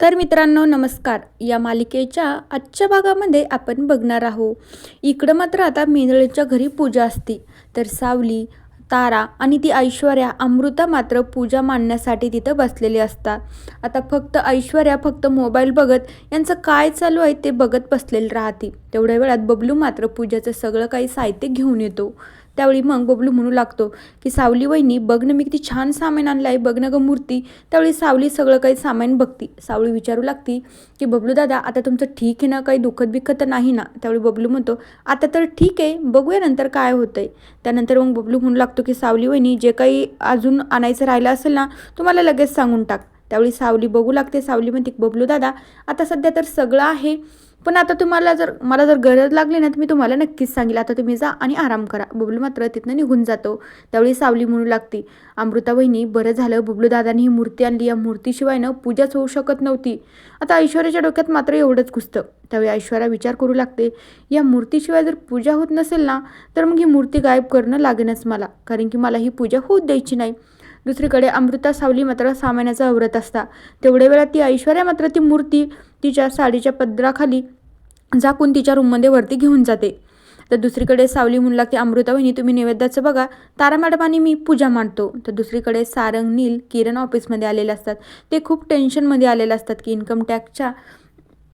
तर मित्रांनो नमस्कार. या मालिकेच्या आजच्या भागामध्ये आपण बघणार आहोत. इकडं मात्र आता मेंदळेच्या घरी पूजा असते. तर सावली, तारा आणि ती ऐश्वर्या, अमृता मात्र पूजा मांडण्यासाठी तिथं बसलेली असतात. आता फक्त ऐश्वर्या फक्त मोबाईल बघत यांचं काय चालू आहे ते बघत बसलेली राहते. तेवढ्या वेळात बबलू मात्र पूजाचं सगळं काही साहित्य घेऊन येतो. त्यावेळी मग बबलू म्हणू लागतो की सावली वहिनी बघ ना, मी किती छान सामान आणलं आहे, बघ ना गं मूर्ती. त्यावेळी सावली सगळं काही सामान बघती. सावली विचारू लागती की बबलू दादा आता तुमचं ठीक आहे ना, काही दुखत बिखत तर नाही ना. त्यावेळी बबलू म्हणतो आता तर ठीक आहे, बघूया नंतर काय होतंय. त्यानंतर मग बबलू म्हणू लागतो की सावली वहिनी जे काही अजून आणायचं राहिलं असेल ना, तुम्हाला लगेच सांगून टाक. त्यावेळी सावली बघू लागते. सावली म्हणते बबलू दादा आता सध्या तर सगळं आहे, पण आता तुम्हाला मला जर गरज लागली ना तर मी तुम्हाला नक्कीच सांगेल. आता तुम्ही जा आणि आराम करा. बबलू मात्र तिथनं निघून जातो. त्यावेळी सावली म्हणू लागते अमृता वहिनी बरं झालं बबलू दादांनी ही मूर्ती आणली, या मूर्तीशिवाय ना पूजाच होऊ शकत नव्हती. आता ऐश्वर्याच्या डोक्यात मात्र एवढंच घुसतं. त्यावेळी ऐश्वर्या विचार करू लागते या मूर्तीशिवाय जर पूजा होत नसेल ना तर मग ही मूर्ती गायब करणं लागेलच मला, कारण की मला ही पूजा होऊ द्यायची नाही. दुसरीकडे अमृता सावली मात्र सामानाचा आवरत असता. तेवढ्या वेळात ती ऐश्वर्या मात्र ती मूर्ती तिच्या साडीच्या पदराखाली झाकून तिच्या रूममध्ये वरती घेऊन जाते. तर दुसरीकडे सावली म्हणू लागते अमृता वहिनी तुम्ही नैवेद्याचं बघा, तारा मॅडम आणि मी पूजा मांडतो. तर दुसरीकडे सारंग, नील, किरण ऑफिसमध्ये आलेले असतात. ते खूप टेन्शनमध्ये आलेले असतात की इन्कम टॅक्सच्या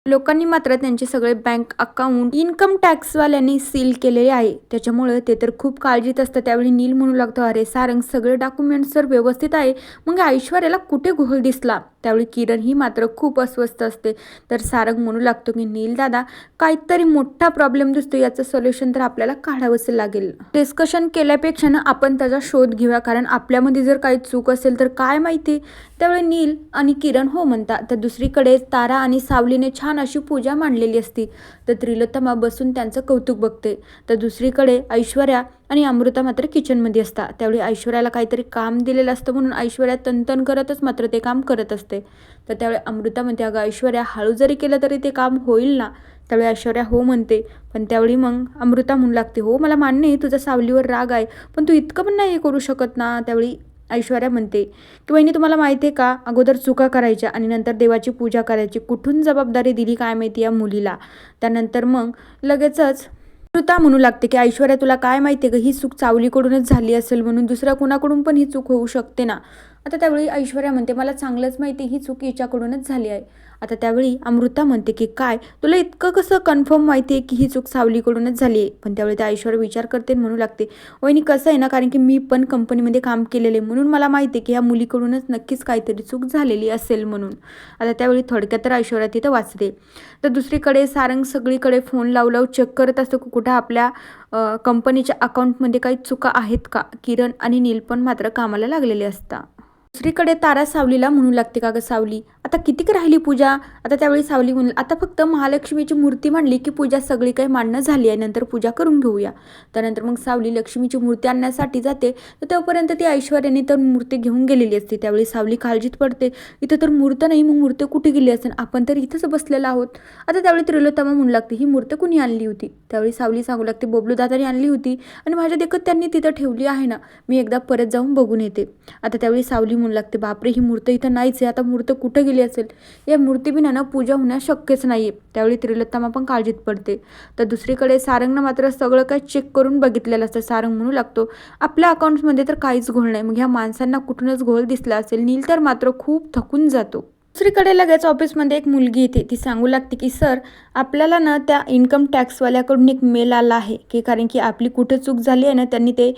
लोकांनी मात्र त्यांचे सगळे बँक अकाउंट इन्कम टॅक्सवाल्यांनी सील केलेले आहे. त्याच्यामुळे ते तर खूप काळजीत असतं. त्यावेळी नील म्हणू लागतो अरे सारंग सगळे डॉक्युमेंट्स जर व्यवस्थित आहे मग ऐश्वर्याला कुठे घोळ दिसला. त्यावेळी किरण ही मात्र खूप अस्वस्थ असते. तर सारंग म्हणू लागतो की नील दादा काहीतरी मोठा प्रॉब्लेम दिसतो, याचं सोल्युशन तर आपल्याला काढावंच लागेल. डिस्कशन केल्यापेक्षा ना आपण त्याचा शोध घेऊया, कारण आपल्यामध्ये जर काही चूक असेल तर काय माहिती. त्यावेळी नील आणि किरण हो म्हणतात. तर दुसरीकडे तारा आणि सावलीने छान अशी पूजा मांडलेली असती. तर त्रिलोत्तमा बसून त्यांचं कौतुक बघते. तर दुसरीकडे ऐश्वर्या आणि अमृता मात्र किचनमध्ये असतात. त्यावेळी ऐश्वर्याला काहीतरी काम दिलेलं असतं म्हणून ऐश्वर्या तनतन करतच मात्र ते काम करत असते. तर त्यावेळी अमृता म्हणते अगं ऐश्वर्या हळू जरी केलं तरी ते काम होईल ना. त्यावेळी ऐश्वर्या हो म्हणते. पण त्यावेळी मग अमृता म्हणू लागते हो मला मान्य आहे तुझा सावलीवर राग आहे, पण तू इतकं पण नाही करू शकत ना. त्यावेळी ऐश्वर्या म्हणते की वहिनी तुम्हाला माहिती आहे का, अगोदर चुका करायच्या आणि नंतर देवाची पूजा करायची, कुठून जबाबदारी दिली काय माहिती या मुलीला. त्यानंतर मग लगेचच अमृता म्हणू लागते की ऐश्वर्या तुला काय माहिती आहे का, ही चूक सावलीकडूनच झाली असेल, म्हणून दुसऱ्या कुणाकडून पण ही चूक होऊ शकते ना. आता त्यावेळी ऐश्वर्या म्हणते मला चांगलंच माहिती ही चूक हिच्याकडूनच झाली आहे. आता त्यावेळी अमृता म्हणते की काय तुला इतकं कसं कन्फर्म माहिती आहे की ही चूक सावलीकडूनच झाली आहे. पण त्यावेळी त्या ऐश्वर्या विचार करते म्हणू लागते वहिनी कसं आहे ना, कारण की मी पण कंपनीमध्ये काम केलेले म्हणून मला माहिती आहे की ह्या मुलीकडूनच नक्कीच काहीतरी चूक झालेली असेल म्हणून. आता त्यावेळी थोडक्यात तर ऐश्वर्या तिथं वाचते. तर दुसरीकडे सारंग सगळीकडे फोन लावू चेक करत असतो की कुठं आपल्या कंपनीच्या अकाउंटमध्ये काही चुका आहेत का. किरण आणि नील पण मात्र कामाला लागलेले असतात. दुसरीकडे तारा सावलीला म्हणू लागते का गं सावली आता कितीक राहिली पूजा. आता त्यावेळी सावली म्हणली आता फक्त महालक्ष्मीची मूर्ती मांडली की पूजा सगळी काही मांडणं झाली आहे, नंतर पूजा करून घेऊया. त्यानंतर मग सावली लक्ष्मीची मूर्ती आणण्यासाठी जाते. तर तोपर्यंत ती ऐश्वर्याने तर मूर्ती घेऊन गेलेली असते. त्यावेळी सावली काळजीत पडते इथं तर मूर्त नाही, मग मूर्ती कुठे गेली असेल, आपण तर इथंच बसलेलो आहोत. आता त्यावेळी त्रिलोत्तमा म्हणू लागते ही मूर्ती कुणी आणली होती. त्यावेळी सावली सांगू लागते बबलू दादाने आणली होती आणि माझ्या देखत त्यांनी तिथं ठेवली आहे ना, मी एकदा परत जाऊन बघून येते. आता त्यावेळी सावली म्हणू लागते बापरे ही मूर्ती इथं नाहीच आहे, आता मूर्ती कुठं गेली असेल, या मूर्तीबिना ना पूजा होणं शक्यच नाही. त्यावेळी त्रिलोत्तमा पण काळजीत पडते. तर दुसरीकडे सारंगनं मात्र सगळं काही चेक करून बघितलेलं असतं. सारंग म्हणू लागतो आपल्या अकाउंट्समध्ये तर काहीच घोळ नाही, मग ह्या माणसांना कुठूनच घोळ दिसला असेल. नील तर मात्र खूप थकून जातो. दुसरीकडे लगेच ऑफिसमध्ये एक मुलगी येते. ती सांगू लागते की सर आपल्याला ना त्या इन्कम टॅक्सवाल्याकडून एक मेल आला आहे की कारण की आपली कुठे चूक झाली आहे ना त्यांनी ते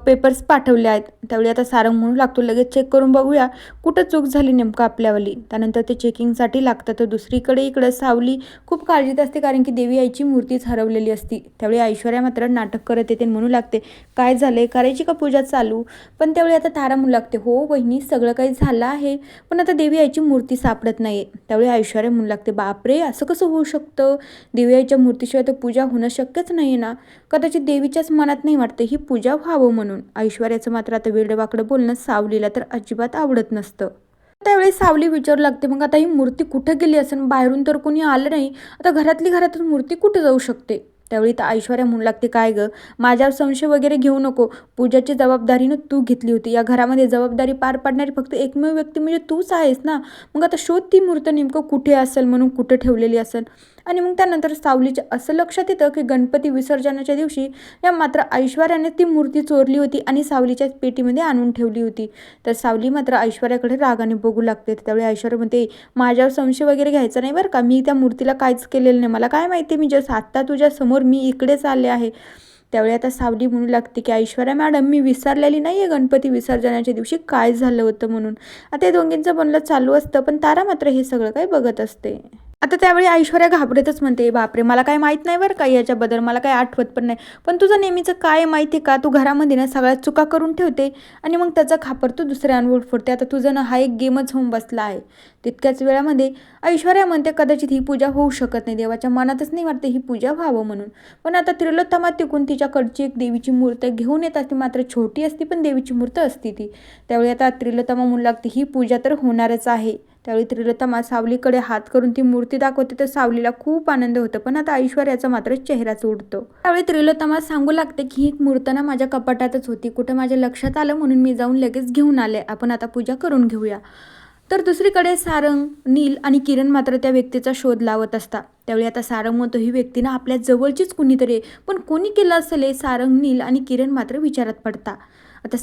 पेपर्स पाठवले आहेत. त्यावेळी आता सारंग म्हणू लागतो लगेच चेक करून बघूया कुठं चूक झाली नेमकं आपल्यावाली. त्यानंतर ते चेकिंगसाठी लागतं. तर दुसरीकडे इकडं सावली खूप काळजीत असते कारण की देवी आईची मूर्तीच हरवलेली असती. त्यावेळी ऐश्वर्या मात्र नाटक करत येते म्हणू लागते काय झालंय, करायची का पूजा चालू. पण त्यावेळी आता तारा म्हणू लागते हो वहिनी सगळं काही झालं आहे, पण आता देवी आईची मूर्ती सापडत नाहीये. त्यावेळी ऐश्वर्या म्हणू लागते बापरे असं कसं होऊ शकतं, देवी आईच्या मूर्तीशिवाय तर पूजा होणं शक्यच नाही ना. कदाचित देवीच्याच मनात नाही वाटतं ही पूजा व्हावं म्हणून. ऐश्वर्याचं मात्र आता वेडवाकडं बोलणं सावलीला तर अजिबात आवडत नसतं. त्यावेळी सावली विचारू लागते मग आता ही मूर्ती कुठं गेली असेल, बाहेरून तर कोणी आलं नाही, आता घरातली घरातच मूर्ती कुठं जाऊ शकते. त्यावेळी तर ऐश्वर्या म्हणू लागते, काय गं, माझ्यावर संशय वगैरे घेऊ नको, पूजाची जबाबदारीनं तू घेतली होती, या घरामध्ये जबाबदारी पार पाडणारी फक्त एकमेव व्यक्ती म्हणजे तूच आहेस ना, मग आता शोध ती मूर्त नेमकं कुठे असेल, म्हणून कुठे ठेवलेली असेल. आणि मग त्यानंतर सावलीच्या असं लक्षात येतं की गणपती विसर्जनाच्या दिवशी या मात्र ऐश्वर्याने ती मूर्ती चोरली होती आणि सावलीच्या पेटीमध्ये आणून ठेवली होती. तर सावली मात्र ऐश्वर्याकडे रागाने बघू लागते. त्यावेळी ऐश्वर्या म्हणते, माझ्यावर संशय वगैरे घ्यायचा नाही बरं का, मी त्या मूर्तीला काहीच केलेलं नाही, मला काय माहिती, मी जस्ट आत्ता तुझ्या समोर मी इकडेच आले आहे. त्यावेळी आता सावली म्हणू लागते की ऐश्वर्या मॅडम, मी विसरलेली नाही आहे गणपती विसर्जनाच्या दिवशी काय झालं होतं म्हणून. आता हे दोघींचं बोलणं चालू असतं, पण तारा मात्र हे सगळं काही बघत असते. आता त्यावेळी ऐश्वर्या घाबरतच म्हणते, बापरे, मला काय माहीत नाही बरं का याच्याबद्दल, मला काही आठवत पण नाही, पण तुझं नेहमीचं काय माहिती का, तू घरामध्ये ना सगळ्यात चुका करून ठेवते आणि मग त्याचा खापर तू दुसऱ्यांवर फोडते. आता तुझं ना हा एक गेमच होऊन बसला आहे. तितक्याच वेळामध्ये ऐश्वर्या म्हणते, कदाचित ही पूजा होऊ शकत नाही, देवाच्या मनातच नाही वाटते ही पूजा व्हावं म्हणून. पण आता त्रिलोत्तमा तिकून तिच्याकडची एक देवीची मूर्त घेऊन येतात, ती मात्र छोटी असती पण देवीची मूर्त असती ती. त्यावेळी आता त्रिलोत्तमा म्हणू लागते, ही पूजा तर होणारच आहे. त्यावेळी त्रिलोत्तमा सावलीकडे हात करून ती मूर्ती दाखवते, तर सावलीला खूप आनंद होतो, पण आता ऐश्वर्याचा मात्र चेहराच उडतो. त्यावेळी त्रिलोत्तमा सांगू लागते की ही मूर्त ना माझ्या कपाटातच होती, कुठं माझ्या लक्षात आलं म्हणून मी जाऊन लगेच घेऊन आले, आपण आता पूजा करून घेऊया. तर दुसरीकडे सारंग, नील आणि किरण मात्र त्या व्यक्तीचा शोध लावत असतात. त्यावेळी आता सारंग म्हणतो, ही व्यक्ती ना आपल्या जवळचीच कुणीतरी आहे, पण कोणी केलं असेल हे. सारंग, नील आणि किरण मात्र विचारात पडतात. आता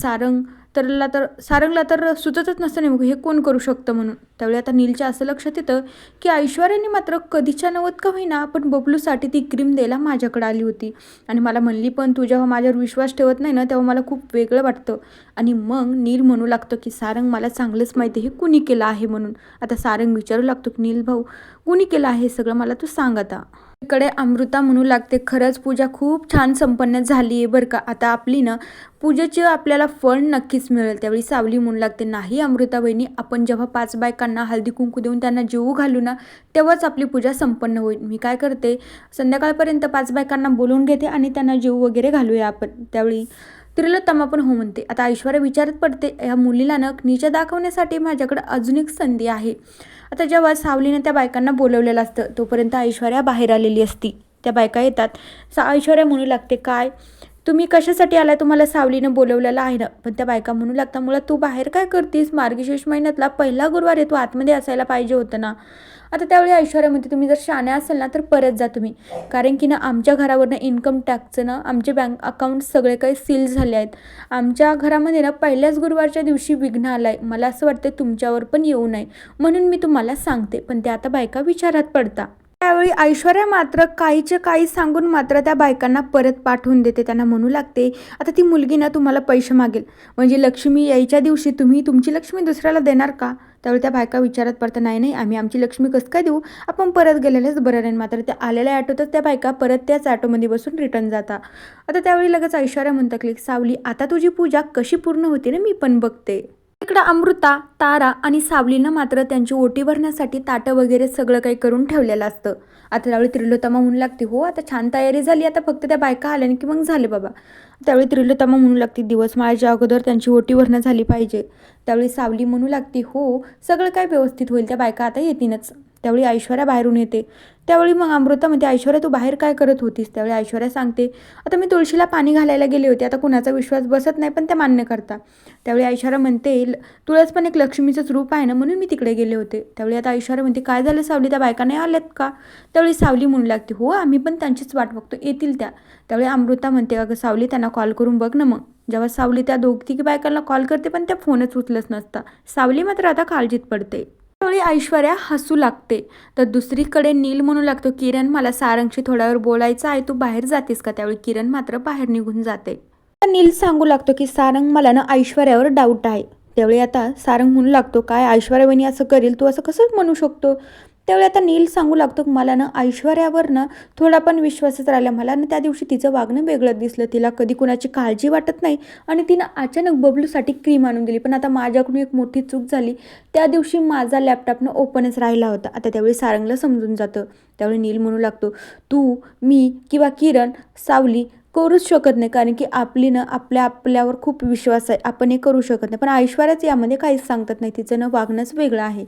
सारंगला तर सुचतच नसतं नेमकं हे कोण करू शकतं म्हणून. त्यावेळी आता नीलच्या असं लक्षात येतं की ऐश्वर्याने मात्र कधीच्या नवत का होईना आपण बबलूसाठी ती क्रीम द्यायला माझ्याकडे आली होती आणि मला म्हणली, पण तू जेव्हा माझ्यावर विश्वास ठेवत नाही ना, तेव्हा मला खूप वेगळं वाटतं. आणि मग नील म्हणू लागतो की सारंग, मला चांगलंच माहिती आहे हे कुणी केलं आहे म्हणून. आता सारंग विचारू लागतो की नील भाऊ, कुणी केलं आहे सगळं, मला तू सांग आता. इकडे अमृता म्हणू लागते, खरंच पूजा खूप छान संपन्न झाली आहे बरं का, आता आपली ना पूजेचे आपल्याला फळ नक्कीच मिळेल. त्यावेळी सावली म्हणू लागते, नाही अमृता बहिणी, आपण जेव्हा 5 बायकांना हळदी कुंकू देऊन त्यांना जेवू घालू ना, तेव्हाच आपली पूजा संपन्न होईल. मी काय करते, संध्याकाळपर्यंत 5 बायकांना बोलवून घेते आणि त्यांना जेवू वगैरे घालूया आपण. त्यावेळी त्रिलोत्तमा पण हो म्हणते. आता ऐश्वर्या विचारत पडते, या मुलीला ना नीचा दाखवण्यासाठी माझ्याकडे अजून एक संधी आहे. आता जेव्हा सावलीने त्या बायकांना बोलवलेलं असतं, तोपर्यंत ऐश्वर्या बाहेर आलेली असती. त्या बायका येतात. ऐश्वर्या म्हणू लागते, काय तुम्ही कशासाठी आलाय, तुम्हाला सावलीनं बोलवलेलं आहे ना. पण त्या बायका म्हणू लागतात, मुळात तू बाहेर काय करतीस, मार्गशीर्ष महिन्यातला पहिला गुरुवार आहे, तू आतमध्ये असायला पाहिजे होतं ना. आता त्यावेळी ऐश्वर्या म्हणते, तुम्ही जर शाण्या असेल ना तर परत जा तुम्ही, कारण की ना आमच्या घरावरनं इन्कम टॅक्सचं ना आमचे बँक अकाउंट सगळे काही सील झाले आहेत. आमच्या घरामध्ये ना पहिल्याच गुरुवारच्या दिवशी विघ्न आलं आहे, मला असं वाटतं तुमच्यावर पण येऊ नये, म्हणून मी तुम्हाला सांगते. पण ते आता बायका विचारात पडतात. त्यावेळी ऐश्वर्या मात्र काहीचे काही सांगून मात्र त्या बायकांना परत पाठवून देते. त्यांना म्हणू लागते, आता ती मुलगी ना तुम्हाला पैसे मागेल, म्हणजे लक्ष्मी यायच्या दिवशी तुम्ही तुमची लक्ष्मी दुसऱ्याला देणार का. त्यावेळी त्या बायका विचारत पडतात, नाही नाही, आम्ही आमची लक्ष्मी कसं काय देऊ, आपण परत गेलेलेच बरं नाही. मात्र त्या आलेल्या ॲटोतच त्या बायका परत त्याच ॲटोमध्ये बसून रिटर्न जातात. आता त्यावेळी लगेच ऐश्वर्या म्हणतात, की सावली, आता तुझी पूजा कशी पूर्ण होते ना मी पण बघते. इकडं अमृता, तारा आणि सावलीनं मात्र त्यांची ओटी भरण्यासाठी ताटं वगैरे सगळं काही करून ठेवलेलं असतं. आता त्यावेळी त्रिलोत्तमा म्हणू लागते, हो आता छान तयारी झाली, आता फक्त त्या बायका आल्याने की मग झाले बाबा. त्यावेळी त्रिलोत्तमा म्हणू लागते, दिवस माळाच्या अगोदर त्यांची ओटी भरणं झाली पाहिजे. त्यावेळी सावली म्हणू लागते, हो सगळं काय व्यवस्थित होईल, त्या बायका आता येतीलच. त्यावेळी ऐश्वर्या बाहेरून येते. त्यावेळी मग अमृता म्हणते, ऐश्वर्या तू बाहेर काय करत होतीस. त्यावेळी ऐश्वर्या सांगते, आता मी तुळशीला पाणी घालायला गेले होते, आता कुणाचा विश्वास बसत नाही पण त्या मान्य करता. त्यावेळी ऐश्वर्या म्हणते, तुळस पण एक लक्ष्मीचंच रूप आहे ना, म्हणून मी तिकडे गेले होते. त्यावेळी आता ऐश्वर्या म्हणते, काय झालं सावली, त्या बायका नाही आल्यात का. त्यावेळी सावली म्हणू लागते, हो आम्ही पण त्यांचीच वाट बघतो, येतील त्या. त्यावेळी अमृता म्हणते, अगं सावली त्यांना कॉल करून बघ ना. मग जेव्हा सावली त्या तिघी बायकांना कॉल करते पण त्या फोनच उचलत नसता. सावली मात्र आता काळजीत पडते. त्यावेळी ऐश्वर्या हसू लागते. तर दुसरीकडे नील म्हणू लागतो, किरण मला सारंगशी थोड्या वेळ बोलायचं आहे, तू बाहेर जातेस का. त्यावेळी किरण मात्र बाहेर निघून जाते. नील सांगू लागतो की सारंग, मला ना ऐश्वर्यावर डाऊट आहे. त्यावेळी आता सारंग म्हणू लागतो, काय ऐश्वर्या वहिनी असं करेल, तू असं कसं म्हणू शकतो. त्यावेळी आता नील सांगू लागतो, मला ना ऐश्वर्यावर ना थोडा पण विश्वासच राहिला. मला ना त्या दिवशी तिचं वागणं वेगळं दिसलं, तिला कधी कुणाची काळजी वाटत नाही आणि तिनं अचानक बबलूसाठी क्रीम आणून दिली. पण आता माझ्याकडून एक मोठी चूक झाली, त्या दिवशी माझा लॅपटॉप ओपनच राहिला होता. आता त्यावेळी सारंगला समजून जातं. त्यावेळी नील म्हणू लागतो, तू, मी किंवा किरण, सावली करूच शकत नाही, कारण की आपल्यावर खूप विश्वास आहे, आपण हे करू शकत नाही. पण ऐश्वर्याच यामध्ये काहीच सांगतात नाही, तिचं ना वागणंच वेगळं आहे.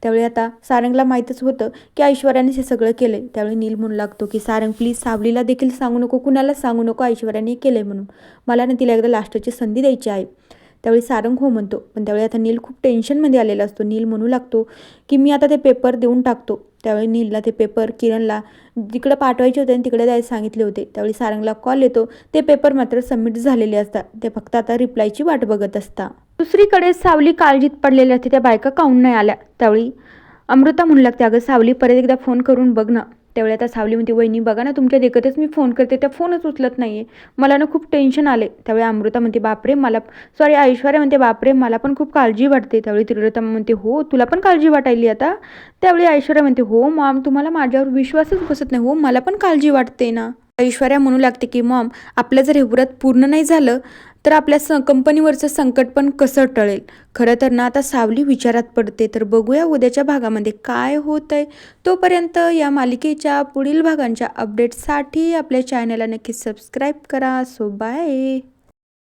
त्यावेळी आता सारंगला माहीतच होतं की ऐश्वर्याने हे सगळं केलं आहे. त्यावेळी नील म्हणू लागतो की सारंग प्लीज सावलीला देखील सांगू नको, कुणालाच सांगू नको ऐश्वर्याने केलं आहे म्हणून. मला ना तिला एकदा लास्टची संधी द्यायची आहे. त्यावेळी सारंग हो म्हणतो. पण त्यावेळी आता नील खूप टेन्शनमध्ये आलेला असतो. नील म्हणू लागतो की मी आता ते पेपर देऊन टाकतो. त्यावेळी नीलला ते पेपर किरणला जिकडे पाठवायचे होते आणि तिकडे द्यायला सांगितले होते. त्यावेळी सारंगला कॉल येतो. ते पेपर मात्र सबमिट झालेले असतात. ते फक्त आता रिप्लायची वाट बघत असतात. दुसरीकडे सावली काळजीत पडलेली असते. त्या बायका काहून नाही आल्या. त्यावेळी अमृता म्हणू लागते अगं सावली परत एकदा फोन करून बघ ना. त्यावेळी आता सावली म्हणते वहिनी बघा ना तुमच्या देखतच मी फोन करते, त्या फोनच उचलत नाही आहे, मला ना खूप टेन्शन आले. त्यावेळी अमृता म्हणते बापरे मला ऐश्वर्या म्हणते बापरे मला पण खूप काळजी वाटते. त्यावेळी त्रिलोत्तमा म्हणते हो तुला पण काळजी वाटायली आता. त्यावेळी ऐश्वर्या म्हणते हो मॉम तुम्हाला माझ्यावर विश्वासच बसत नाही. हो मला पण काळजी वाटते ना. ऐश्वर्या म्हणू लागते की मॉम आपलं जर हे व्रत पूर्ण नाही झालं तर आपल्या कंपनीवरचं संकट पण कसं टळेल. खरं तर ना आता सावली विचारात पडते. तर बघूया उद्याच्या भागामध्ये काय होत आहे. तोपर्यंत या मालिकेच्या पुढील भागांच्या अपडेट्ससाठी आपल्या चॅनलला नक्की सबस्क्राईब करा. So bye.